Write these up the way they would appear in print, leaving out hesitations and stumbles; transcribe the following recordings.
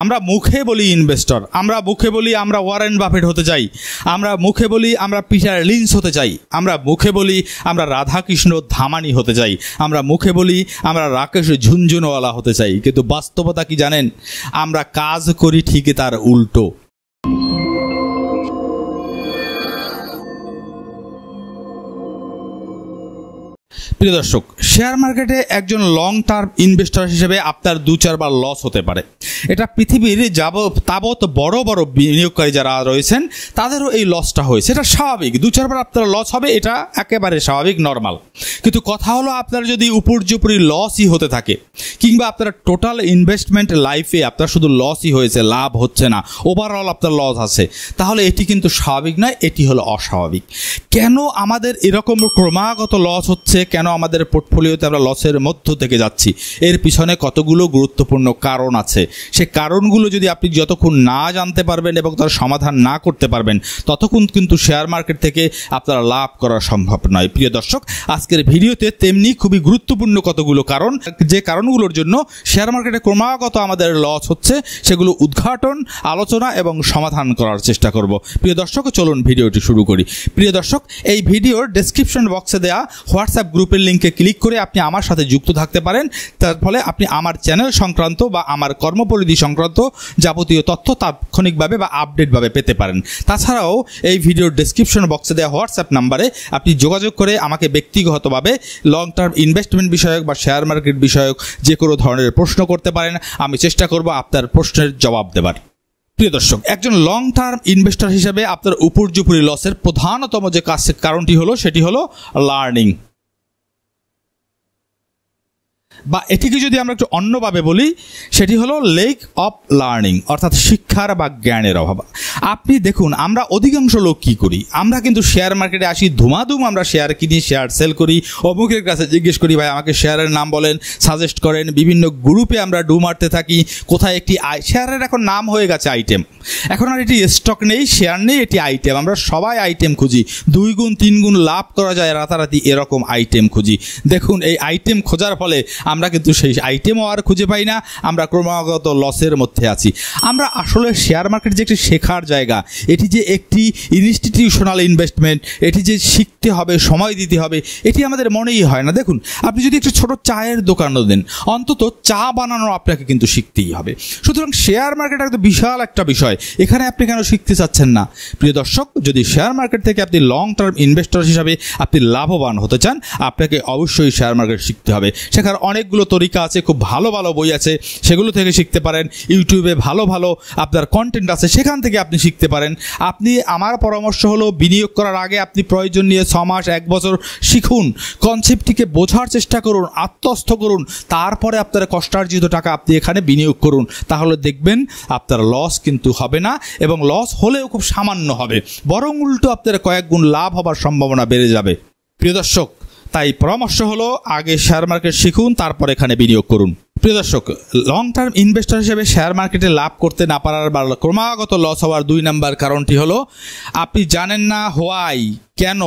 আমরা মুখে বলি ইনভেস্টর, আমরা মুখে বলি আমরা ওয়ারেন বাফেট হতে চাই, আমরা মুখে বলি আমরা পিটার লিঞ্চ হতে চাই, আমরা মুখে বলি আমরা রাধাকৃষ্ণ ধামানি হতে চাই, আমরা মুখে বলি আমরা রাকেশ ঝুনঝুনওয়ালা হতে চাই, কিন্তু বাস্তবতা কি জানেন? আমরা কাজ করি ঠিকই তার উল্টো। প্রিয় দর্শক, শেয়ার মার্কেটে একজন লং টার্ম ইনভেস্টর হিসেবে আপনার 2-4 বার লস হতে পারে। এটা পৃথিবীর তাবৎ বড় বড় বিনিয়োগকারী যারা রয়েছেন তাদেরও এই লসটা হয়েছে। এটা স্বাভাবিক, 2-4 বার আপনার লস হবে, এটা একেবারে স্বাভাবিক, নর্মাল। কিন্তু কথা হলো, আপনার যদি উপর্যুপরি লসই হতে থাকে, কিংবা আপনার টোটাল ইনভেস্টমেন্ট লাইফে আপনার শুধু লসই হয়েছে, লাভ হচ্ছে না, ওভারঅল আপনার লস আছে, তাহলে এটি কিন্তু স্বাভাবিক নয়, এটি হলো অস্বাভাবিক। কেন আমাদের এরকম ক্রমাগত লস হচ্ছে, কেন আমাদের পোর্টফোলিওতে আমরা লসের মধ্য থেকে যাচ্ছি? এর পিছনে কতগুলো গুরুত্বপূর্ণ কারণ আছে। সে কারণগুলো যদি আপনি যতক্ষণ না জানতে পারবেন এবং তার সমাধান না করতে পারবেন, ততক্ষণ কিন্তু শেয়ার মার্কেট থেকে আপনারা লাভ করা সম্ভব নয়। প্রিয় দর্শক, আজকের ভিডিওতে তেমনি খুবই গুরুত্বপূর্ণ কতগুলো কারণ, যে কারণগুলোর জন্য শেয়ার মার্কেটে ক্রমাগত আমাদের লস হচ্ছে, সেগুলো উদ্ঘাটন, আলোচনা এবং সমাধান করার চেষ্টা করব। প্রিয় দর্শক, চলুন ভিডিওটি শুরু করি। প্রিয় দর্শক, এই ভিডিওর ডেসক্রিপশন বক্সে দেওয়া হোয়াটসঅ্যাপ গ্রুপের লিঙ্কে ক্লিক করে আপনি আমার সাথে যুক্ত থাকতে পারেন। তার ফলে আপনি আমার চ্যানেল সংক্রান্ত বা আমার কর্মপরিধি সংক্রান্ত যাবতীয় তথ্য তাৎক্ষণিকভাবে বা আপডেটভাবে পেতে পারেন। তাছাড়াও এই ভিডিওর ডেসক্রিপশন বক্সে দেওয়া হোয়াটসঅ্যাপ নাম্বারে আপনি যোগাযোগ করে আমাকে ব্যক্তিগতভাবে লং টার্ম ইনভেস্টমেন্ট বিষয়ক বা শেয়ার মার্কেট বিষয়ক যে কোনো ধরনের প্রশ্ন করতে পারেন। আমি চেষ্টা করব আপনার প্রশ্নের জবাব দেবার। প্রিয় দর্শক, একজন লং টার্ম ইনভেস্টর হিসেবে আপনার উপর্যুপরি লসের প্রধানতম যে কারণটি হলো, সেটি হলো লার্নিং, বা এটিকে যদি আমরা একটু অন্যভাবে বলি, সেটি হলো লেক অফ লার্নিং, অর্থাৎ শিক্ষার বা জ্ঞানের অভাব। আপনি দেখুন, আমরা অধিকাংশ লোক কি করি, আমরা কিন্তু শেয়ার মার্কেটে আসি ধুমাধুম, আমরা শেয়ার কিনি, শেয়ার সেল করি, অমুকের কাছে জিজ্ঞেস করি, ভাই আমাকে শেয়ারের নাম বলেন, সাজেস্ট করেন, বিভিন্ন গ্রুপে আমরা ডু মারতে থাকি। কোথায় একটি শেয়ারের এখন নাম হয়ে গেছে আইটেম, এখন আর এটি স্টক নেই, শেয়ার নেই, এটি আইটেম। আমরা সবাই আইটেম খুঁজি, 2 গুণ 3 গুণ লাভ করা যায় রাতারাতি, এরকম আইটেম খুঁজি। দেখুন, এই আইটেম খোঁজার ফলে আমরা কিন্তু সেই আইটেমও আর খুঁজে পাই না, আমরা ক্রমাগত লসের মধ্যে আছি। আমরা আসলে শেয়ার মার্কেট যে একটি শেখার জায়গা, এটি যে একটি ইনস্টিটিউশনাল ইনভেস্টমেন্ট, এটি যে শিখতে হবে, সময় দিতে হবে, এটি আমাদের মনেই হয় না। দেখুন, আপনি যদি একটু ছোট চায়ের দোকানও দেন, অন্তত চা বানানো আপনাকে কিন্তু শিখতেই হবে। সুতরাং শেয়ার মার্কেট একটা বিশাল একটা বিষয়, এখানে আপনি কেন শিখতে চাচ্ছেন না? প্রিয় দর্শক, যদি শেয়ার মার্কেট থেকে আপনি লং টার্ম ইনভেস্টর হিসাবে আপনি লাভবান হতে চান, আপনাকে অবশ্যই শেয়ার মার্কেট শিখতে হবে। শেখার অনেকগুলো তরিকা আছে, খুব ভালো ভালো বই আছে, সেগুলো থেকে শিখতে পারেন। ইউটিউবে ভালো ভালো আপনার কন্টেন্ট আছে, সেখান থেকে আপনি শিখতে পারেন। আপনি, আমার পরামর্শ হলো, বিনিয়োগ করার আগে আপনি প্রয়োজন নিয়ে 6 মাস 1 বছর শিখুন, কনসেপ্টটিকে বোঝার চেষ্টা করুন, আত্মস্থ করুন, তারপরে আপনার কষ্টার্জিত টাকা আপনি এখানে বিনিয়োগ করুন। তাহলে দেখবেন আপনার লস কিন্তু হবে না, এবং লস হলেও খুব সামান্য হবে, বরং উল্টো আপনার কয়েক গুণ লাভ হবার সম্ভাবনা বেড়ে যাবে। প্রিয় দর্শক, তাই পরামর্শ হলো, আগে শেয়ার মার্কেট শিখুন, তারপর এখানে বিনিয়োগ করুন। প্রিয় দর্শক, লং টার্ম ইনভেস্টর হিসেবে শেয়ার মার্কেটে লাভ করতে না পারার বা ক্রমাগত লস হওয়ার 2 নম্বর কারণটি হলো, আপনি জানেন না হোয়াই, কেন।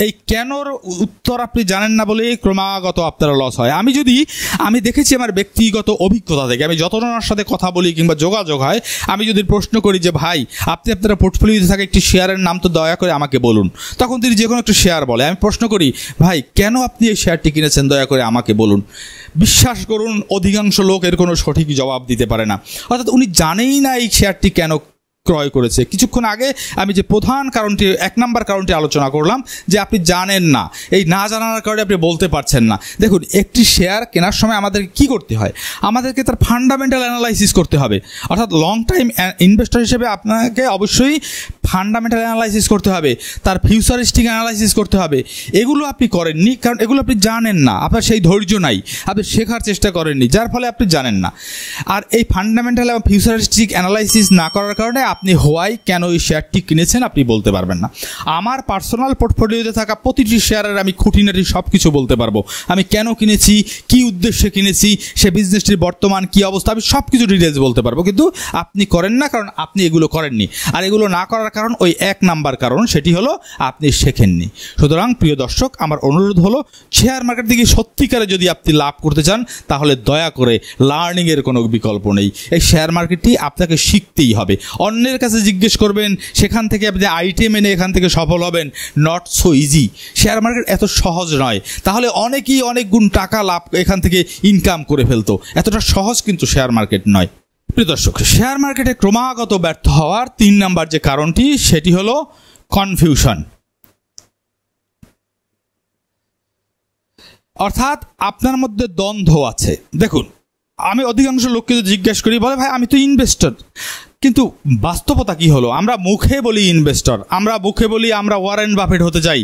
এই কেনর উত্তর আপনি জানেন না বলেই ক্রমাগত আপনার লস হয়। আমি দেখেছি আমার ব্যক্তিগত অভিজ্ঞতা থেকে, আমি যতজনের সাথে কথা বলি কিংবা যোগাযোগ হয়, আমি যদি প্রশ্ন করি যে ভাই আপনি আপনার পোর্টফোলিওতে থাকে একটি শেয়ারের নাম তো দয়া করে আমাকে বলুন, তখন তিনি যে কোনো একটা শেয়ার বলে। আমি প্রশ্ন করি, ভাই কেন আপনি এই শেয়ারটি কিনেছেন, দয়া করে আমাকে বলুন। বিশ্বাস করুন, অধিকাংশ লোক এর কোনো সঠিক জবাব দিতে পারে না, অর্থাৎ উনি জানেই না এই শেয়ারটি কেন ক্রয় করেছে। কিছুক্ষণ আগে আমি যে প্রধান কারণটি, 1 নম্বর কারণটি আলোচনা করলাম, যে আপনি জানেন না, এই না জানার কারণে আপনি বলতে পারছেন না। দেখুন, একটি শেয়ার কেনার সময় আমাদের কি করতে হয়, আমাদেরকে তার ফান্ডামেন্টাল অ্যানালাইসিস করতে হবে। অর্থাৎ লং টাইম ইনভেস্টর হিসেবে আপনাকে অবশ্যই ফান্ডামেন্টাল অ্যানালাইসিস করতে হবে, তার ফিউচারিস্টিক অ্যানালাইসিস করতে হবে। এগুলো আপনি করেননি, কারণ এগুলো আপনি জানেন না, আপনার সেই ধৈর্য নাই, আপনি শেখার চেষ্টা করেননি, যার ফলে আপনি জানেন না। আর এই ফান্ডামেন্টাল এবং ফিউচারিস্টিক অ্যানালাইসিস না করার কারণে আপনি হোয়াই, কেন এই শেয়ারটি কিনেছেন, আপনি বলতে পারবেন না। আমার পার্সোনাল পোর্টফোলিওতে থাকা প্রতিটি শেয়ারের আমি খুঁটিনাটি সব কিছু বলতে পারবো। আমি কেন কিনেছি, কি উদ্দেশ্যে কিনেছি, সে বিজনেসটির বর্তমান কি অবস্থা, আমি সব কিছু ডিটেলস বলতে পারবো। কিন্তু আপনি করেন না, কারণ আপনি এগুলো করেননি। আর এগুলো না করার কারণ ওই 1 নাম্বার কারণ, সেটি হলো আপনি শেখেননি। সুতরাং প্রিয় দর্শক, আমার অনুরোধ হলো শেয়ার মার্কেট থেকে সত্যিকারে যদি আপনি লাভ করতে চান তাহলে দয়া করে লার্নিংয়ের কোনো বিকল্প নেই। এই শেয়ার মার্কেটটি আপনাকে শিখতেই হবে। অন্যের কাছে জিজ্ঞেস করবেন, সেখান থেকে আপনি আইটেম এনে এখান থেকে সফল হবেন, not so easy. Share market এত সহজ নয়। তাহলে অনেকেই অনেক গুণ টাকা লাভ এখান থেকে ইনকাম করে ফেলতো, এতটা সহজ কিন্তু শেয়ার মার্কেট নয়। প্রিয় দর্শক, শেয়ার মার্কেটে ক্রমাগত ব্যর্থ হওয়ার 3 নাম্বার যে কারণটি সেটি হলো কনফিউশন। অর্থাৎ আপনার মধ্যে দ্বন্দ্ব আছে। দেখুন, আমি অধিকাংশ লোককে যদি জিজ্ঞেস করি, বলে ভাই আমি তো ইনভেস্টর, কিন্তু বাস্তবতা কি হলো? আমরা মুখে বলি ইনভেস্টর, আমরা মুখে বলি আমরা ওয়ারেন বাফেট হতে চাই,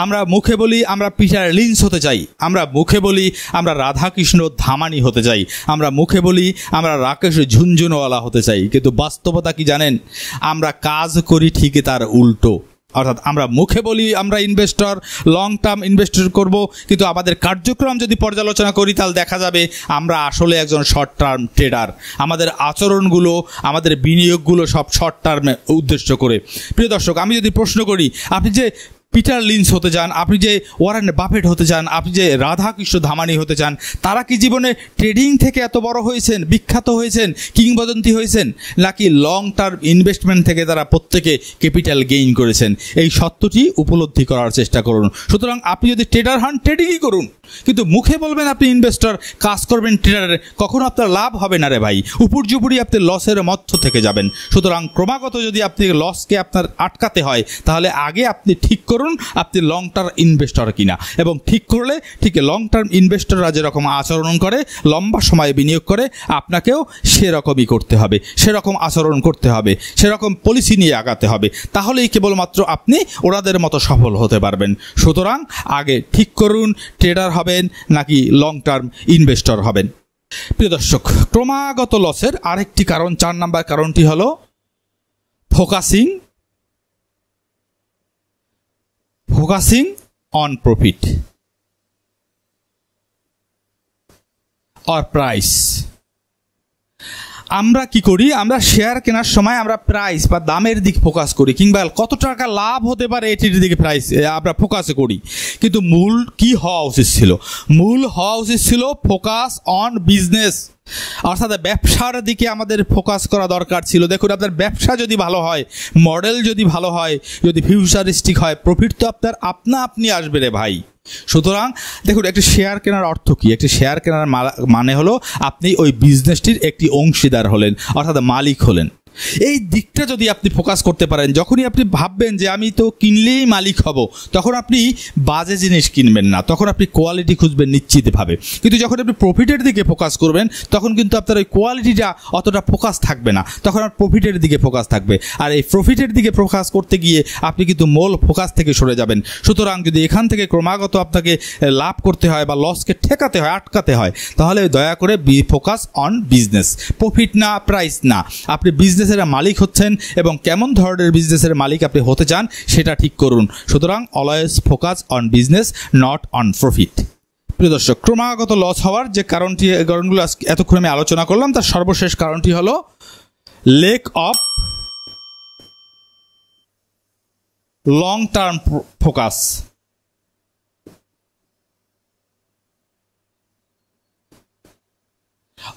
আমরা মুখে বলি আমরা পিটার লিঞ্চ হতে চাই, আমরা মুখে বলি আমরা রাধাকৃষ্ণ ধামানি হতে চাই, আমরা মুখে বলি আমরা রাকেশ ঝুনঝুনওয়ালা হতে চাই, কিন্তু বাস্তবতা কি জানেন? আমরা কাজ করি ঠিকই তার উল্টো। অর্থাৎ আমরা মুখে বলি আমরা ইনভেস্টর, লং টার্ম ইনভেস্টর করব, কিন্তু আমাদের কার্যক্রম যদি পর্যালোচনা করি তাহলে দেখা যাবে আমরা আসলে একজন শর্ট টার্ম ট্রেডার। আমাদের আচরণগুলো, আমাদের বিনিয়োগগুলো সব শর্ট টার্মে উদ্দেশ্য করে। প্রিয় দর্শক, আমি যদি প্রশ্ন করি, আপনি যে পিটার লিঞ্চ হতে চান, আপনি যে ওয়ারেন বাফেট হতে চান, আপনি যে রাধাকৃষ্ণ ধামানি হতে চান, তারা কি জীবনে ট্রেডিং থেকে এত বড় হয়েছেন, বিখ্যাত হয়েছেন, কিংবদন্তি হয়েছেন, নাকি লং টার্ম ইনভেস্টমেন্ট থেকে তারা প্রত্যেকে ক্যাপিটাল গেইন করেছেন? এই সত্যটি উপলব্ধি করার চেষ্টা করুন। সুতরাং আপনি যদি ট্রেডার হন, ট্রেডিংই করুন, কিন্তু মুখে বলবেন আপনি ইনভেস্টর, কাজ করবেন ট্রেডারে, কখনো আপনার লাভ হবে না রে ভাই, উপর্যুপুরি আপনি লসের মধ্য থেকে যাবেন। সুতরাং ক্রমাগত যদি আপনি লসকে আপনার আটকাতে হয়, তাহলে আগে আপনি ঠিক করুন আপনি লং টার্ম ইনভেস্টর কিনা, এবং ঠিক করলে ঠিক লং টার্ম ইনভেস্টররা যেরকম আচরণ করে, লম্বা সময়ে বিনিয়োগ করে, আপনাকেও সেরকমই করতে হবে, সেরকম আচরণ করতে হবে, সেরকম পলিসি নিয়ে আগাতে হবে। তাহলেই কেবলমাত্র আপনি ওনাদের মতো সফল হতে পারবেন। সুতরাং আগে ঠিক করুন ট্রেডার হবেন নাকি লং টার্ম ইনভেস্টর হবেন। প্রিয় দর্শক, ক্রমাগত লসের আরেকটি কারণ, 4 নাম্বার কারণটি হলো focusing on profit or price। আমরা কি করি? আমরা শেয়ার কেনার সময় আমরা প্রাইস বা দামের দিকে ফোকাস করি, কিংবা কত টাকা লাভ হতে পারে এটির দিকে প্রাইস আমরা ফোকাস করি। কিন্তু মূল কি হওয়া উচিত ছিল? মূল হওয়া উচিত ছিল ফোকাস অন বিজনেস, অর্থাৎ ব্যবসার দিকে আমাদের ফোকাস করা দরকার ছিল। দেখুন, আপনার ব্যবসা যদি ভালো হয়, মডেল যদি ভালো হয়, যদি ফিউচারিস্টিক হয়, প্রফিট তো আপনার আপনি আসবে রে ভাই। সুতরাং দেখুন, একটি শেয়ার কেনার অর্থ কি? একটি শেয়ার কেনার মানে হলো আপনি ওই বিজনেসটির একটি অংশীদার হলেন, অর্থাৎ মালিক হলেন। এই দিকটা যদি আপনি ফোকাস করতে পারেন, যখনই আপনি ভাববেন যে আমি তো কিনলেই মালিক হব, তখন আপনি বাজে জিনিস কিনবেন না, তখন আপনি কোয়ালিটি খুঁজবেন নিশ্চিতভাবে। কিন্তু যখন আপনি প্রফিটের দিকে ফোকাস করবেন, তখন কিন্তু আপনার ওই কোয়ালিটিটা অতটা ফোকাস থাকবে না, তখন আর প্রফিটের দিকে ফোকাস থাকবে। আর এই প্রফিটের দিকে ফোকাস করতে গিয়ে আপনি কিন্তু মূল ফোকাস থেকে সরে যাবেন। সুতরাং যদি এখান থেকে ক্রমাগত আপনাকে লাভ করতে হয় বা লসকে ঠেকাতে হয়, আটকাতে হয়, তাহলে দয়া করে ফোকাস অন বিজনেস, প্রফিট না, প্রাইস না। আপনি বিজনেসের মালিক হচ্ছেন এবং কেমন ধরনের বিজনেসের মালিক আপনি হতে চান সেটা ঠিক করুন। সুতরাং always focus on business, not on profit. প্রিয় দর্শক, ক্রমাগত লস হওয়ার যে কারণগুলো এতক্ষণ আমি আলোচনা করলাম, তার সর্বশেষ কারণটি হলো lack of long term focus.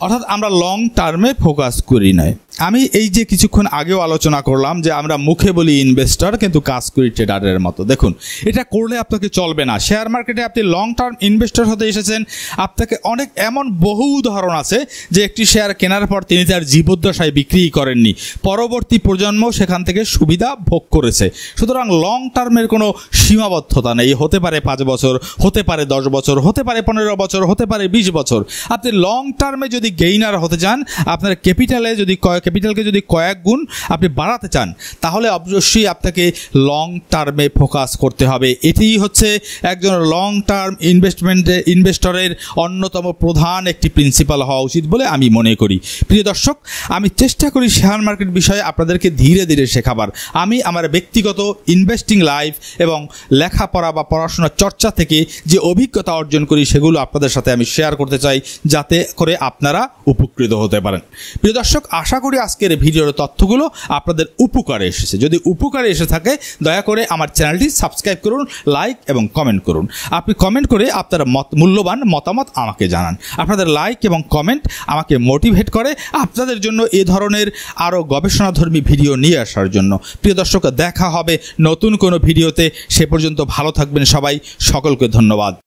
অর্থাৎ আমরা লং টার্মে ফোকাস করি নাই। আমি এই যে কিছুক্ষণ আগেও আলোচনা করলাম যে আমরা মুখে বলি ইনভেস্টর, কিন্তু কাজ করি ট্রেডারের মতো। দেখুন, এটা করলে আপনাকে চলবে না। শেয়ার মার্কেটে আপনি লং টার্ম ইনভেস্টর হতে এসেছেন, আপনাকে অনেক এমন বহু উদাহরণ আছে যে একটি শেয়ার কেনার পর তিনি তার জীবদ্দশায় বিক্রি করেননি, পরবর্তী প্রজন্ম সেখান থেকে সুবিধা ভোগ করেছে। সুতরাং লং টার্মের কোনো সীমাবদ্ধতা নেই। হতে পারে 5 বছর, হতে পারে 10 বছর, হতে পারে 15 বছর, হতে পারে 20 বছর। আপনি লং টার্মে যদি গেইনার হতে চান, আপনার ক্যাপিটালকে যদি কয়েক গুণ আপনি বাড়াতে চান, তাহলে অবশ্যই আপনাকে লং টার্মে ফোকাস করতে হবে। এটিই হচ্ছে একজন লং টার্ম ইনভেস্টরের অন্যতম প্রধান একটি প্রিন্সিপাল হওয়া উচিত বলে আমি মনে করি। প্রিয় দর্শক, আমি চেষ্টা করি শেয়ার মার্কেট বিষয়ে আপনাদেরকে ধীরে ধীরে শেখাবার। আমি আমার ব্যক্তিগত ইনভেস্টিং লাইফ এবং লেখাপড়া বা পড়াশোনার চর্চা থেকে যে অভিজ্ঞতা অর্জন করি, সেগুলো আপনাদের সাথে আমি শেয়ার করতে চাই, যাতে করে আপনারা উপকৃত হতে পারেন। প্রিয় দর্শক, আশা করি করি আজকের ভিডিওর তথ্যগুলো আপনাদের উপকারে এসেছে। যদি উপকারে এসে থাকে দয়া করে আমার চ্যানেলটি সাবস্ক্রাইব করুন, লাইক এবং কমেন্ট করুন। আপনি কমেন্ট করে আপনার মূল্যবান মতামত আমাকে জানান। আপনাদের লাইক এবং কমেন্ট আমাকে মোটিভেট করে আপনাদের জন্য এ ধরনের আরও গবেষণাধর্মী ভিডিও নিয়ে আসার জন্য। প্রিয় দর্শক, দেখা হবে নতুন কোনো ভিডিওতে। সে পর্যন্ত ভালো থাকবেন সবাই। সকলকে ধন্যবাদ।